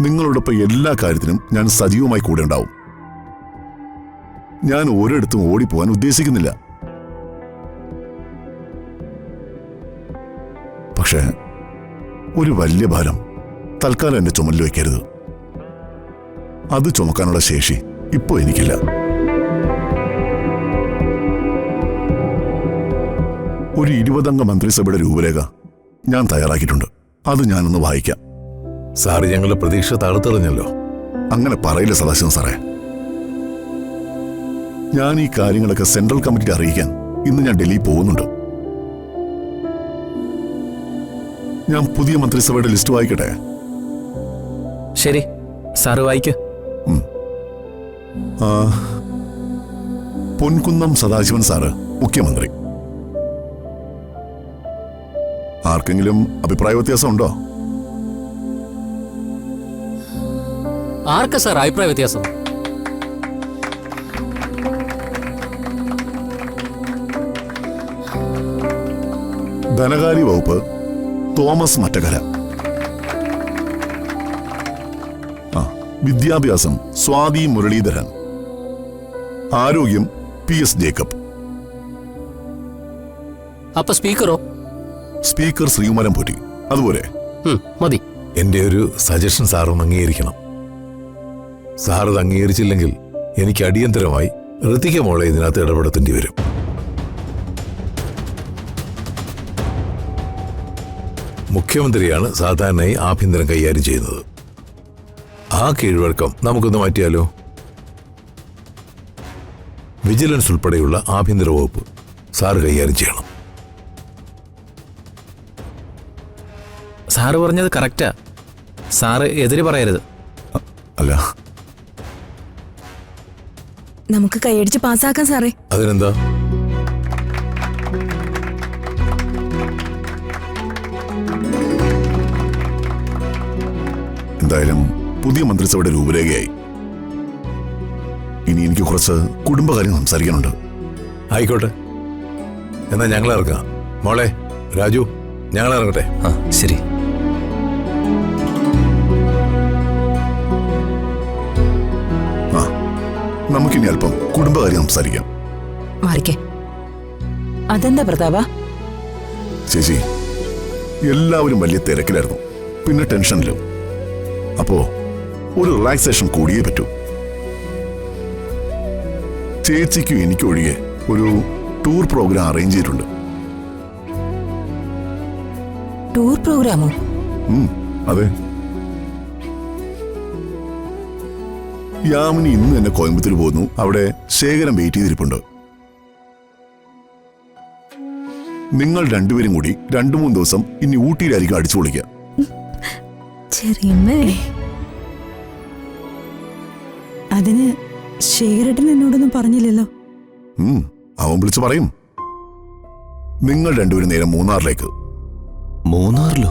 നിങ്ങളോടൊപ്പം എല്ലാ കാര്യത്തിനും ഞാൻ സജീവമായി കൂടെ ഉണ്ടാവും. ഞാൻ ഒരിടത്തും ഓടിപ്പോവാൻ ഉദ്ദേശിക്കുന്നില്ല. പക്ഷേ ഒരു വലിയ ഭാരം തൽക്കാലം എന്റെ ചുമലിൽ വയ്ക്കരുത്. അത് ചുമക്കാനുള്ള ശേഷി ഇപ്പോ എനിക്കില്ല. ഒരു 20-അംഗ മന്ത്രിസഭയുടെ രൂപരേഖ ഞാൻ തയ്യാറാക്കിയിട്ടുണ്ട്. അത് ഞാനൊന്ന് വായിക്കാം. സാറ് ഞങ്ങളുടെ പ്രതീക്ഷ തടുത്തെറിഞ്ഞല്ലോ. അങ്ങനെ പറയില്ല സദാശിവൻ സാറേ. ഞാൻ ഈ കാര്യങ്ങളൊക്കെ സെൻട്രൽ കമ്മിറ്റിയെ അറിയിക്കാൻ ഇന്ന് ഞാൻ ഡൽഹി പോകുന്നുണ്ട്. ഞാൻ പുതിയ മന്ത്രിസഭയുടെ ലിസ്റ്റ് വായിക്കട്ടെ? ശരി, സാറ് വായിക്ക്. പൊൻകുന്നം സദാശിവൻ സാറ് മുഖ്യമന്ത്രി. ആർക്കെങ്കിലും അഭിപ്രായ വ്യത്യാസം ഉണ്ടോ? ആർക്കാ സാർ അഭിപ്രായ വ്യത്യാസം? ധനകാര്യ വകുപ്പ് തോമസ് മറ്റകര. വിദ്യാഭ്യാസം സ്വാതി മുരളീധരൻ. ആരോഗ്യം PS ജേക്കബ്. അപ്പൊ സ്പീക്കറോ? സ്പീക്കർ ശ്രീകുമാരൻ പോറ്റി. അതുപോലെ മതി. എന്റെ ഒരു സജഷൻ സാറും അംഗീകരിക്കണം. സാറ് അത് അംഗീകരിച്ചില്ലെങ്കിൽ എനിക്ക് അടിയന്തരമായി ഋതിക മോളെ ഇതിനകത്ത് ഇടപെടുത്തേണ്ടി വരും. മുഖ്യമന്ത്രിയാണ് സാധാരണയായി ആഭ്യന്തരം കൈകാര്യം ചെയ്യുന്നത്. ആ കീഴ്വഴക്കം നമുക്കൊന്ന് മാറ്റിയാലോ? വിജിലൻസ് ഉൾപ്പെടെയുള്ള ആഭ്യന്തര വകുപ്പ് സാറ് കൈകാര്യം ചെയ്യണം. സാറ് പറഞ്ഞത് കറക്റ്റാ. സാറ് എതിര് പറയരുത്. അല്ല, നമുക്ക് കൈയടിച്ച് പാസ്സാക്കാം സാറേ. അതിനെന്താ? എന്തായാലും പുതിയ മന്ത്രിസഭയുടെ രൂപരേഖയായി. ഇനി എനിക്ക് കുറച്ച് കുടുംബകാര്യം സംസാരിക്കാനുണ്ട്. ആയിക്കോട്ടെ, എന്നാ ഞങ്ങൾ ഇറങ്ങാം. മോളെ രാജു, ഞങ്ങൾ ഇറങ്ങട്ടെ. ശരി. നമുക്കിനി അല്പം കുടുംബകാര്യം സംസാരിക്കാം. മാറിക്കേ. അതെന്താ പ്രതാപ? ചേച്ചി, എല്ലാവരും വലിയ തിരക്കിലായിരുന്നു, പിന്നെ ടെൻഷനിലും. അപ്പോ ഒരു റിലാക്സേഷൻ കൂടിയേ പറ്റൂ. ചേച്ചിക്കും എനിക്കൊഴികെ ഒരു ടൂർ പ്രോഗ്രാം അറേഞ്ച് ചെയ്തിട്ടുണ്ട്. ടൂർ പ്രോഗ്രാമോ? അതെ. യാമിനി ഇന്ന് തന്നെ കോയമ്പത്തൂർ പോകുന്നു. അവിടെ ശേഖരം വെയിറ്റ് ചെയ്തിരിപ്പുണ്ട്. നിങ്ങൾ രണ്ടുപേരും കൂടി 2-3 ദിവസം ഇനി ഊട്ടിയിലായിരിക്കും അടിച്ചു പൊളിക്കുക. അതിന് ശേഖരേട്ടൻ എന്നോടൊന്നും പറഞ്ഞില്ലല്ലോ. അവൻ വിളിച്ചു പറയും. നിങ്ങൾ രണ്ടുപേരും നേരെ മൂന്നാറിലേക്ക്. മൂന്നാറിലോ?